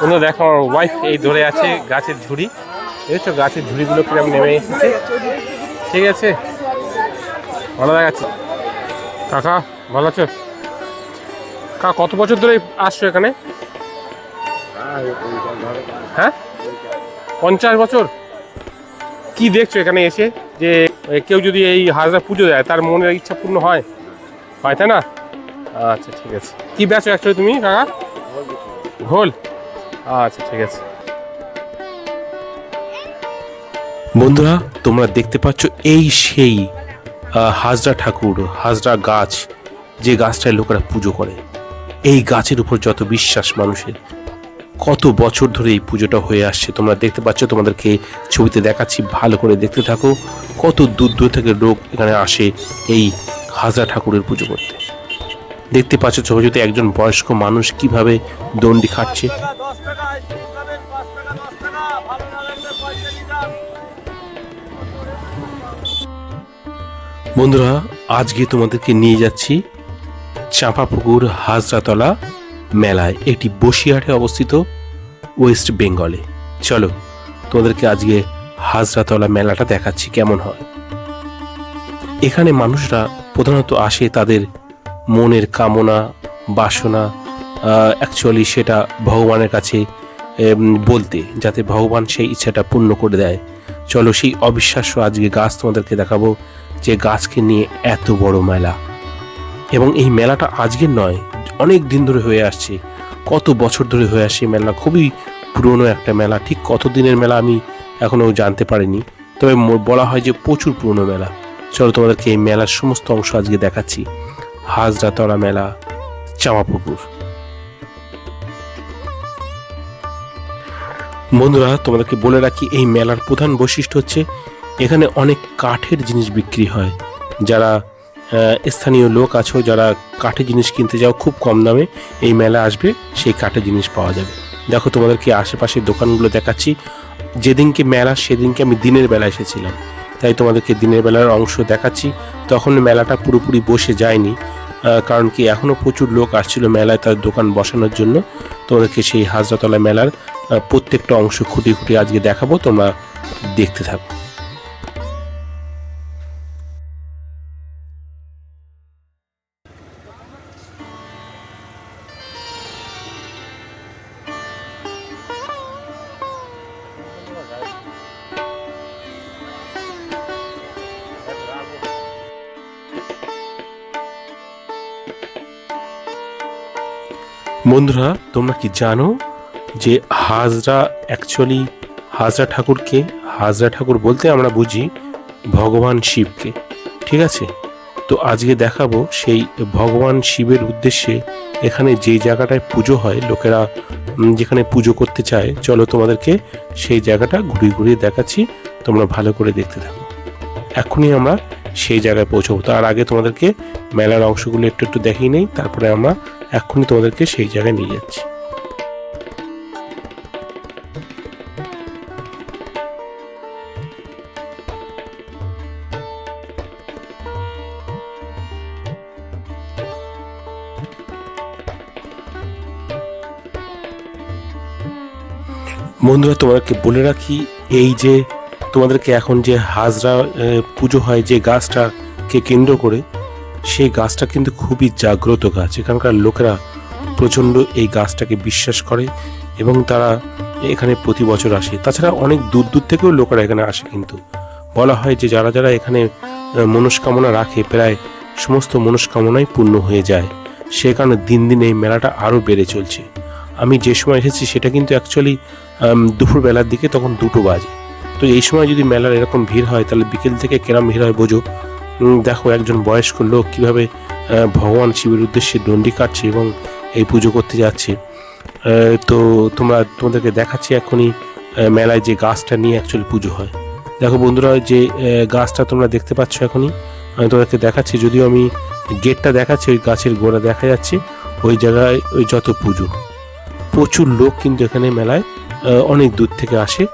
বন্ধু দেখো আমার ওয়াইফ এই ধরে আছে গাছের ঝুড়ি, দেখছো গাছের ঝুড়িগুলো কিরকম নেমে এসেছে। ঠিক আছে, ভালো দেখাচ্ছে। কাকা ভালো আছো? কাকা কত বছর ধরে আসছো এখানে? হ্যাঁ 50 বছর। কি দেখছো এখানে এসে যে কেউ যদি এই হাজরা পুজো দেয় তার মনের ইচ্ছা পূর্ণ হয়? হয় তাই না? আচ্ছা ঠিক আছে। কি বেচো অ্যাকচুয়ালি তুমি কাকা? ঘোল। আচ্ছা ঠিক আছে। বন্ধুরা তোমরা দেখতে পাচ্ছ এই সেই হাজরা ঠাকুর, হাজরা গাছ, যে গাছটায় লোকেরা পুজো করে। এই গাছের উপর যত বিশ্বাস মানুষের, কত বছর ধরে এই পুজোটা হয়ে আসছে তোমরা দেখতে পাচ্ছ। তোমাদেরকে ছবিতে দেখাচ্ছি, ভালো করে দেখতে থাকো। কত দূর দূর থেকে লোক এখানে আসে এই হাজরা ঠাকুরের পুজো করতে। দেখতে পাচ্ছ ছবিতে একজন বয়স্ক মানুষ কিভাবে দণ্ডি খাটছে। বন্ধুরা আজকে তোমাদেরকে নিয়ে যাচ্ছি চাঁপাপুকুর হাজরাতলা মেলায়, এটি বসিরহাটে অবস্থিত, ওয়েস্ট বেঙ্গলে। চলো তোমাদেরকে আজকে হাজরাতলা মেলাটা দেখাচ্ছি কেমন হয়। এখানে মানুষরা প্রধানত আসে তাদের মনের কামনা বাসনা অ্যাকচুয়ালি সেটা ভগবানের কাছে বলতে, যাতে ভগবান সেই ইচ্ছাটা পূর্ণ করে দেয়। চলো সেই অবিশ্বাস্য আজকে গাছ তোমাদেরকে দেখাবো, যে গাছকে নিয়ে এত বড় মেলা। এবং এই মেলাটা আজকের নয়, অনেক দিন ধরে হয়ে আসছে, কত বছর ধরে হয়ে আসছে মেলা। খুবই পুরনো একটা মেলা, ঠিক কত দিনের মেলা আমি এখনও জানতে পারিনি, তবে বলা হয় যে প্রচুর পুরনো মেলা। চলো তোমাদেরকে এই মেলার সমস্ত অংশ আজকে দেখাচ্ছি। হাজরাতলা মেলা, চাঁপাপুকুর। বন্ধুরা তোমাদেরকে বলে রাখি, এই মেলার প্রধান বৈশিষ্ট্য হচ্ছে এখানে অনেক কাঠের জিনিস বিক্রি হয়। যারা স্থানীয় লোক আছো, যারা কাঠের জিনিস কিনতে যাও খুব কম দামে, এই মেলা আসবে, সেই কাঠের জিনিস পাওয়া যাবে। দেখো তোমাদেরকে আশেপাশের দোকানগুলো দেখাচ্ছি। যেদিনকে মেলা সেদিনকে আমি দিনের বেলা এসেছিলাম, তাই তোমাদেরকে দিনের বেলার অংশ দেখাচ্ছি। তখন মেলাটা পুরোপুরি বসে যায়নি, কারণ কি এখনও প্রচুর লোক আসছিল মেলায় তার দোকান বসানোর জন্য। তোমাদেরকে সেই হাজরাতলা মেলার প্রত্যেকটা অংশ খুঁটি খুঁটি আজকে দেখাবো, তোমরা দেখতে থাকো। বন্ধুরা তোমরা কি জানো যে হাজরা অ্যাকচুয়ালি হাজরা ঠাকুরকে, হাজরা ঠাকুর বলতে আমরা বুঝি ভগবান শিবকে, ঠিক আছে? তো আজকে দেখাবো সেই ভগবান শিবের উদ্দেশ্যে এখানে যেই জায়গাটায় পুজো হয়, লোকেরা যেখানে পুজো করতে চায়। চলো তোমাদেরকে সেই জায়গাটা ঘুরিয়ে ঘুরিয়ে দেখাচ্ছি, তোমরা ভালো করে দেখতে থাকো। এখনই আমরা সেই জায়গায় পৌঁছবো, তার আগে তোমাদেরকে মেলার অংশগুলো একটু একটু দেখিয়ে নেই, তারপরে আমরা এখনই তোমাদেরকে সেই জায়গায় নিয়ে যাচ্ছি। বন্ধুরা তোমাদেরকে বলে রাখি, এই যে তোমাদেরকে এখন যে হাজরা পুজো হয় যে গাছটাকে কেন্দ্র করে, সেই গাছটা কিন্তু খুবই জাগ্রত গাছ। এখানকার লোকেরা প্রচণ্ড এই গাছটাকে বিশ্বাস করে এবং তারা এখানে প্রতি বছর আসে। তাছাড়া অনেক দূর দূর থেকেও লোকেরা এখানে আসে। কিন্তু বলা হয় যে যারা যারা এখানে মনস্কামনা রাখে, প্রায় সমস্ত মনস্কামনাই পূর্ণ হয়ে যায়। সে কারণে দিন দিন এই মেলাটা আরও বেড়ে চলছে। আমি যে সময় এসেছি সেটা কিন্তু অ্যাকচুয়ালি দুপুরবেলার দিকে, তখন 2টো বাজে। তো এই সময় যদি মেলার এরকম ভিড় হয় তাহলে বিকেল থেকে কেরম ভিড় হয় বোঝো। দেখো একজন বয়স্ক লোক কিভাবে ভগবান শিবের উদ্দেশ্যে দণ্ডি কাটছে এবং এই পুজো করতে যাচ্ছে। তো তোমাদেরকে দেখাচ্ছি এখনই মেলায় যে গাছটা নিয়ে অ্যাকচুয়ালি পুজো হয়। দেখো বন্ধুরা, যে গাছটা তোমরা দেখতে পাচ্ছ এখনই আমি তোমাদেরকে দেখাচ্ছি, যদিও আমি গেটটা দেখাচ্ছি, ওই গাছের গোড়া দেখা যাচ্ছে, ওই জায়গায় ওই যত পুজো, প্রচুর লোক কিন্তু এখানে মেলায় অনেক দূর থেকে আসে।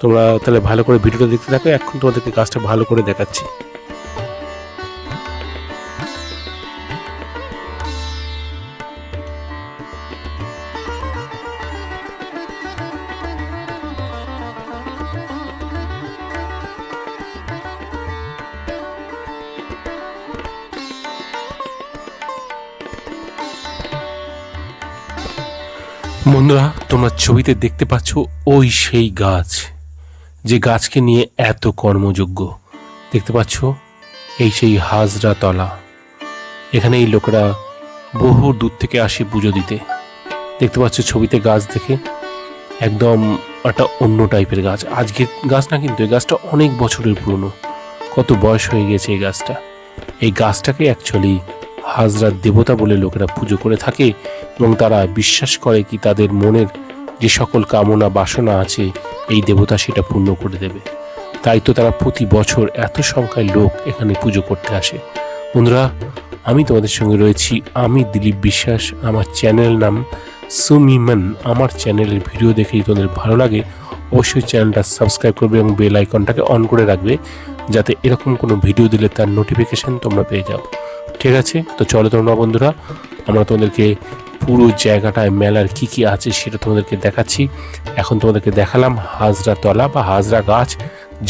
তোমরা তাহলে ভালো করে ভিডিওটা দেখতে থাকো, এখন তোমাদেরকে গাছটা ভালো করে দেখাচ্ছি। বন্ধুরা, তোমরা ছবিতে দেখতে পাচ্ছ ওই সেই গাছ, যে গাছকে নিয়ে এত কর্মযোগ্য। দেখতে পাচ্ছ এই সেই হাজরা তলা। এখানে এই লোকেরা বহু দূর থেকে আসে পুজো দিতে। দেখতে পাচ্ছ ছবিতে গাছ দেখে একদম একটা অন্য টাইপের গাছ। আজকের গাছ না, কিন্তু এই গাছটা অনেক বছরের পুরনো। কত বয়স হয়ে গেছে এই গাছটা। এই গাছটাকে অ্যাকচুয়ালি হাজরার দেবতা বলে লোকেরা পুজো করে থাকে, এবং তারা বিশ্বাস করে কি তাদের মনের যে সকল কামনা বাসনা আছে এই দেবতা সেটা পূর্ণ করে দেবে। তাই তো তারা প্রতি বছর এত সংখ্যায় লোক এখানে পুজো করতে আসে। বন্ধুরা, আমি তোমাদের সঙ্গে রয়েছি, আমি দিলীপ বিশ্বাস। আমার চ্যানেল নাম সুমিমন। আমার চ্যানেলের ভিডিও দেখেই তোমাদের ভালো লাগে অবশ্যই চ্যানেলটা সাবস্ক্রাইব করবে এবং বেল আইকনটাকে অন করে রাখবে, যাতে এরকম কোনো ভিডিও দিলে তার নোটিফিকেশন তোমরা পেয়ে যাও। ঠিক আছে, তো চলো তোমরা বন্ধুরা, আমরা তোমাদেরকে পুরো জায়গাটায় মেলার কি কি আছে সেটা তোমাদেরকে দেখাচ্ছি। এখন তোমাদেরকে দেখালাম হাজরা তলা বা হাজরা গাছ,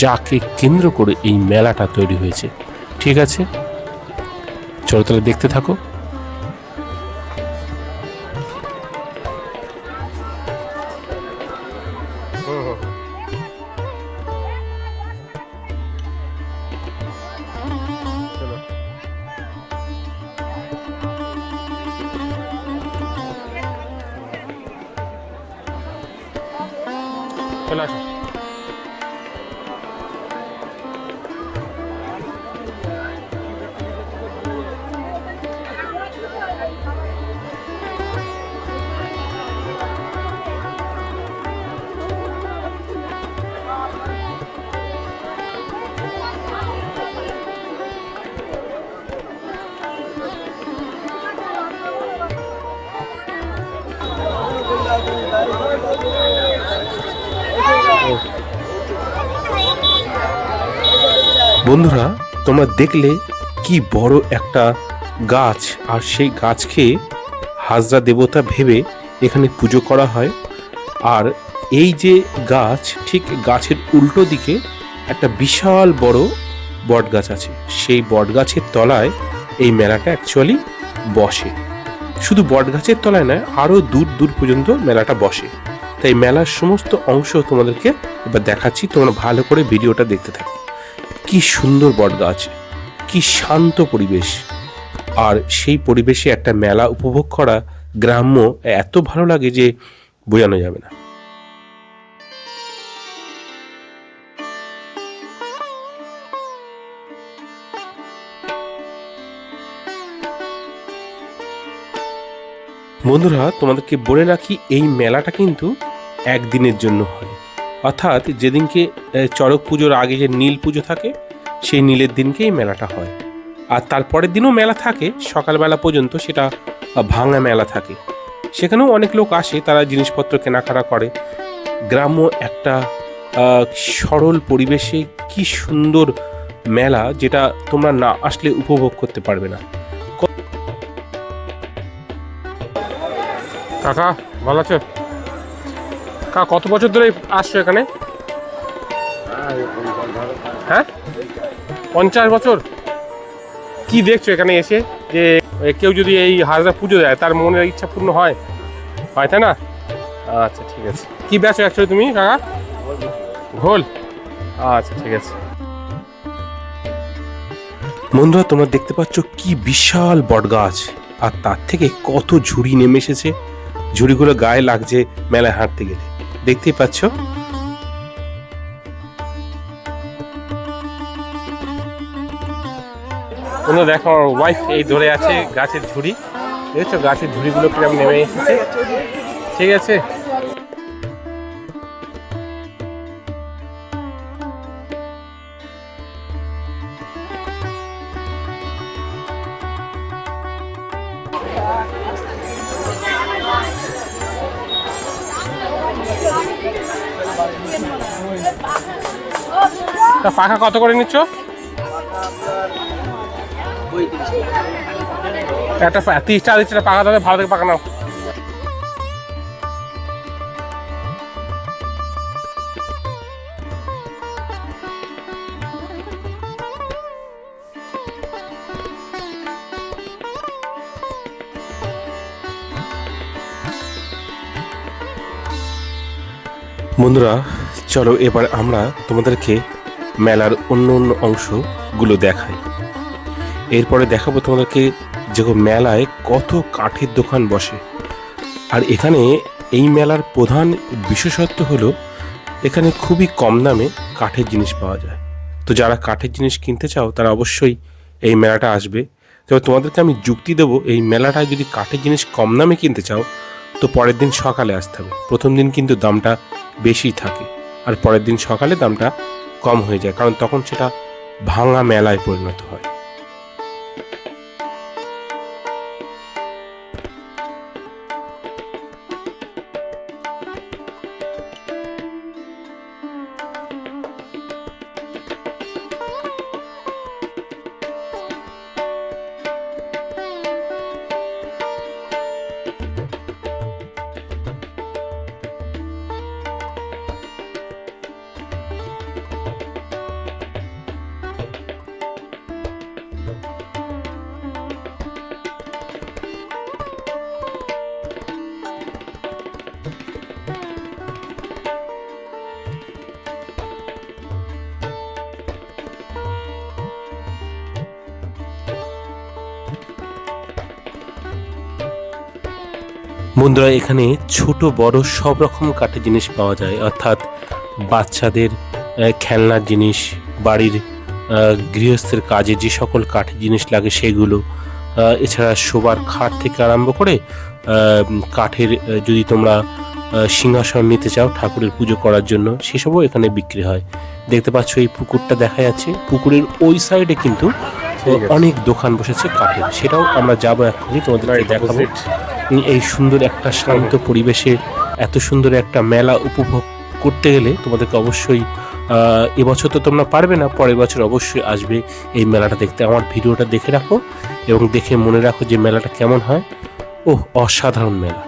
যাকে কেন্দ্র করে এই মেলাটা তৈরি হয়েছে। ঠিক আছে, চলো তাহলে দেখতে থাকো। চলে আসো। বন্ধুরা, তোমরা দেখলে কি বড় একটা গাছ, আর সেই গাছকে হাজরা দেবতা ভেবে এখানে পুজো করা হয়। আর এই যে গাছ, ঠিক গাছের উল্টো দিকে একটা বিশাল বড় বট গাছ আছে। সেই বট গাছের তলায় এই মেলাটা অ্যাকচুয়ালি বসে। শুধু বট গাছের তলায় নয়, আরও দূর দূর পর্যন্ত মেলাটা বসে। তাই মেলার সমস্ত অংশ তোমাদেরকে এবার দেখাচ্ছি, তোমরা ভালো করে ভিডিওটা দেখতে থাকো। কি সুন্দর বট গাছ, কি শান্ত পরিবেশ, আর সেই পরিবেশে একটা মেলা উপভোগ করা গ্রাম্য এত ভালো লাগে যে বোঝানো যাবে না। বন্ধুরা, তোমাদেরকে বলে রাখি এই মেলাটা কিন্তু একদিনের জন্য হয়। অর্থাৎ যেদিনকে চড়ক পুজোর আগে যে নীল পুজো থাকে, সেই নীলের দিনকে এই মেলাটা হয়। আর তারপরের দিনও মেলা থাকে সকালবেলা পর্যন্ত, সেটা ভাঙা মেলা থাকে। সেখানেও অনেক লোক আসে, তারা জিনিসপত্র কেনাকাটা করে। গ্রাম্য একটা সরল পরিবেশে কি সুন্দর মেলা, যেটা তোমরা না আসলে উপভোগ করতে পারবে না। কাকা ভালো আছো? কাকা কত বছর ধরে আসছো এখানে? হ্যাঁ, 50 বছর। কি দেখছো এখানে এসে, যে কেউ যদি এই হাজরা পুজো দেয় তার মনের ইচ্ছা পূর্ণ হয়, হয় তাই না? আচ্ছা ঠিক আছে। কি বেচো অ্যাকচুয়ালি তুমি কাকা? ঘোল। আচ্ছা ঠিক আছে। বন্ধুরা, তোমরা দেখতে পাচ্ছ কি বিশাল বট গাছ, আর তার থেকে কত ঝুড়ি নেমে এসেছে। ঝুড়িগুলো গায়ে লাগছে মেলায় হাঁটতে গেলে, দেখতেই পাচ্ছ। বন্ধুরা দেখো, আমার ওয়াইফ এই ধরে আছে গাছের ঝুড়ি। দেখছো গাছের ঝুড়িগুলো কিরকম নেমে এসেছে। ঠিক আছে, পাখা কত করে নিচ্ছ? একটা 30 টাকা দিচ্ছে পাখা, তাহলে ভালো থেকে পাখা নাও। বন্ধুরা চলো এবার আমরা তোমাদেরকে মেলার অন্য অন্য অংশগুলো দেখাই। এরপরে দেখাবো তোমাদেরকে যে মেলায় কত কাঠের দোকান বসে। আর এখানে এই মেলার প্রধান বিশেষত্ব হলো এখানে খুবই কম দামে কাঠের জিনিস পাওয়া যায়। তো যারা কাঠের জিনিস কিনতে চাও তারা অবশ্যই এই মেলাটা আসবে। তবে তোমাদেরকে আমি যুক্তি দেবো, এই মেলাটায় যদি কাঠের জিনিস কম দামে কিনতে চাও তো পরের দিন সকালে আসতে হবে। প্রথম দিন কিন্তু দামটা বেশি থাকে, আর পরের দিন সকালে দামটা কম হয়ে যায়, কারণ তখন সেটা ভাঙা মেলায় পরিণত হয়। বন্ধুরা এখানে ছোট বড় সব রকম কাঠের জিনিস পাওয়া যায়, অর্থাৎ বাচ্চাদের খেলনার জিনিস, বাড়ির গৃহস্থের কাজে যে সকল কাঠের জিনিস লাগে সেগুলো, এছাড়া শোবার খাট থেকে আরম্ভ করে কাঠের যদি তোমরা সিংহাসন নিতে চাও ঠাকুরের পুজো করার জন্য, সেসবও এখানে বিক্রি হয়। দেখতে পাচ্ছ এই পুকুরটা দেখা যাচ্ছে, পুকুরের ওই সাইডে কিন্তু অনেক দোকান বসেছে কাঠের, সেটাও আমরা যাবো এখনই তোমাদেরকে দেখাবো। এই সুন্দর একটা শান্ত পরিবেশে এত সুন্দর একটা মেলা উপভোগ করতে গেলে তোমাদেরকে অবশ্যই এবছর তো তোমরা পারবে না, পরের বছর অবশ্যই আসবে এই মেলাটা দেখতে। আমার ভিডিওটা দেখে রাখো এবং দেখে মনে রাখো যে মেলাটা কেমন হয়। অসাধারণ মেলা।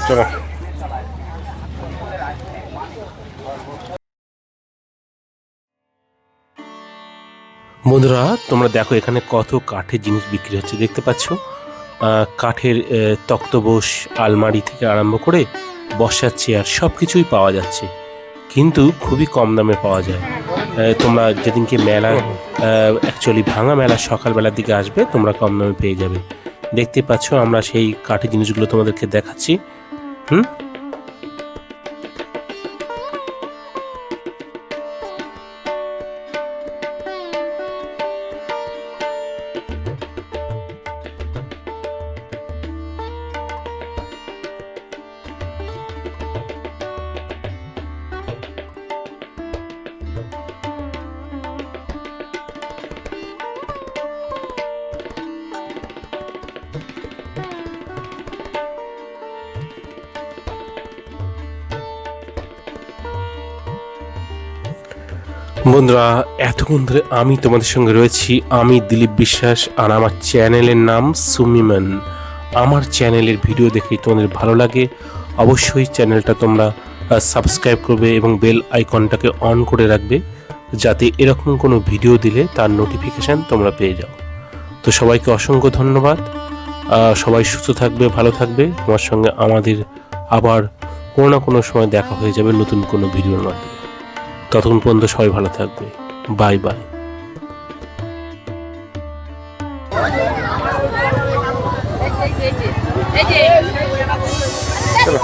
চলো বন্ধুরা তোমরা দেখো এখানে কত কাঠের জিনিস বিক্রি হচ্ছে। দেখতে পাচ্ছ কাঠের তক্তপোষ, আলমারি থেকে আরম্ভ করে বসার চেয়ার সব কিছুই পাওয়া যাচ্ছে, কিন্তু খুবই কম দামে পাওয়া যায়। তোমরা যেদিনকে মেলা অ্যাকচুয়ালি ভাঙা মেলা সকালবেলার দিকে আসবে তোমরা কম দামে পেয়ে যাবে। দেখতে পাচ্ছ আমরা সেই কাঠের জিনিসগুলো তোমাদেরকে দেখাচ্ছি। বন্ধুরা এতক্ষণ ধরে আমি তোমাদের সঙ্গে রয়েছি, আমি দিলীপ বিশ্বাস, আর আমার চ্যানেলের নাম সুমিমান। আমার চ্যানেলের ভিডিও দেখে তোমাদের ভালো লাগে অবশ্যই চ্যানেলটা তোমরা সাবস্ক্রাইব করবে এবং বেল আইকনটাকে অন করে রাখবে, যাতে এরকম কোনো ভিডিও দিলে তার নোটিফিকেশান তোমরা পেয়ে যাও। তো সবাইকে অসংখ্য ধন্যবাদ। সবাই সুস্থ থাকবে, ভালো থাকবে। তোমার সঙ্গে আমাদের আবার কোনো না কোনো সময় দেখা হয়ে যাবে নতুন কোনো ভিডিওর মাধ্যমে। ততক্ষণ পর্যন্ত সবাই ভালো থাকবে। Bye bye. চলো।